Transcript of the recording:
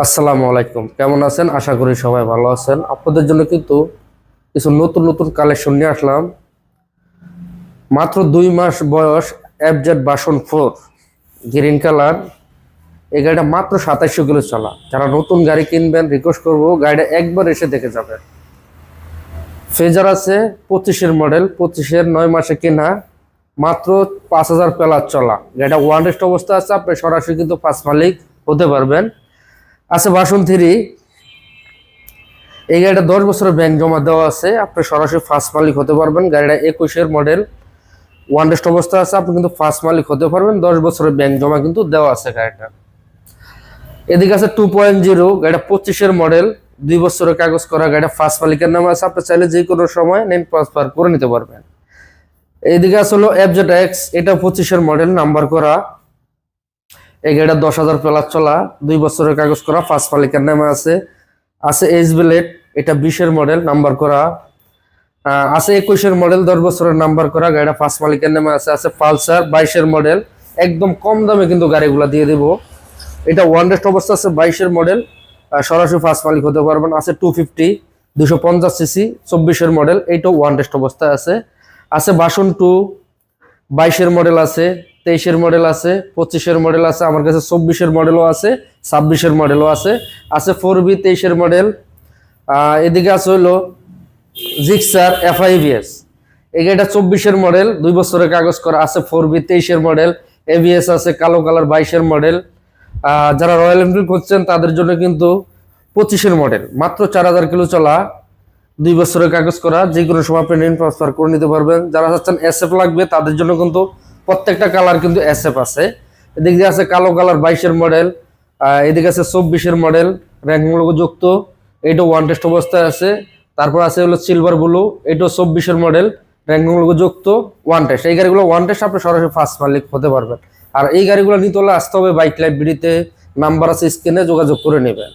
আসসালামু আলাইকুম, কেমন আছেন? আশা করি সবাই ভালো আছেন। আপনাদের জন্য কিন্তু কিছু নতুন নতুন কালেকশন নিয়ে আসলাম। মাত্র 2 মাস বয়স এফজেড ভার্সন 4 গ্রিন কালার। এই গাড়িটা মাত্র 2700 কিলো চলা। যারা নতুন গাড়ি কিনবেন রিকোয়েস্ট করবো গাড়িটা একবার এসে দেখে যাবেন। ফেজার আছে 25-এর মডেল, 25-এর 9 মাসে কেনা, মাত্র 5000 প্লাস চলা। গাড়িটা ওয়ান রেস্ট অবস্থা আছে, আপনি সরাসরি কিন্তু ফার্স্ট মালিক হতে পারবেন। আছে ভার্সন 3, এই গাড়িটা 10 বছরের ব্যাংক জমা দেওয়া আছে, আপনি সরাসরি ফার্স্ট মালিক হতে পারবেন। গাড়িটা 21-এর মডেল, ওয়ান রেস্ট অবস্থা আছে, আপনি কিন্তু ফার্স্ট মালিক হতে পারবেন। 10 বছরের ব্যাংক জমা কিন্তু দেওয়া আছে গাড়িটা। এদিকে আছে 2.0, গাড়িটা 25-এর মডেল, 2 বছরের কাগজ করা। গাড়িটা ফার্স্ট মালিকের নামে আছে, আপনি চাইলে যে কোনো সময় নেন ট্রান্সফার করে নিতে পারবেন। এইদিকে আছে হলো এফজেড এক্স, এটা 25-এর মডেল, নাম্বার করা। এই গাড়িটা 10,000 প্লাস চলা, 2 বছরের কাগজ করা, ফার্স্ট মালিকের নামে আছে। আছে এইচ ব্লেড, এটা 20-এর মডেল, নাম্বার করা। আছে 21-এর মডেল, 10 বছরের নাম্বার করা। গাড়িটা ফার্স্ট মালিকের নামে আছে। আছে পালসার 22-এর মডেল, একদম কম দামে কিন্তু গাড়িগুলো দিয়ে দেব। এটা ওয়ান রেস্ট অবস্থা আছে, 22-এর মডেল, সরাসরি ফার্স্ট মালিক হতে পারবেন। আছে 250 250 সিসি, 24-এর মডেল, এইটাও ওয়ান রেস্ট অবস্থায় আছে। আছে ভার্সন 2, 22-এর মডেল আছে, 23-এর মডেল আছে, 25-এর মডেল আছে, আমার কাছে 24-এর মডেলও আছে, 26-এর মডেলও আছে। আছে 4B 23-এর মডেল। এদিকে আছে হলো জিক্সার এফআইভিএস, এই গাড়িটা 24-এর মডেল, 2 বছরের কাগজ করা। আছে 4B 23-এর মডেল, এভিএস আছে কালো কালার, 22-এর মডেল। যারা রয়্যাল এনফিল্ড করছেন তাদের জন্য কিন্তু 25-এর মডেল, মাত্র 4000 কিলো চলা, 2 বছরের কাগজ করা। যে কোনো সময় আপনি নেন ট্রান্সফার করে নিতে পারবেন। যারা চাচ্ছেন এসএফ লাগবে তাদের জন্য কিন্তু প্রত্যেকটা কালার কিন্তু এসএফ আছে। এদিক দিয়ে আছে কালো কালার, 22-এর মডেল। এদিকে আছে 24-এর মডেল, র্যাঙ্ক যুক্ত, এইটা ওয়ান টেস্ট অবস্থায় আছে। তারপর আছে হলো সিলভার ব্লু, এটাও 24-এর মডেল, র্যাঙ্ক যুক্ত, ওয়ান টেস্ট। এই গাড়িগুলো ওয়ান টেস্ট, আপনি সরাসরি ফার্স্ট মালিক হতে পারবেন। আর এই গাড়িগুলো নিতে হলে আসতে হবে বাইক লাইভ বিডিতে, নাম্বার আছে স্ক্রিনে, যোগাযোগ করে নেবেন।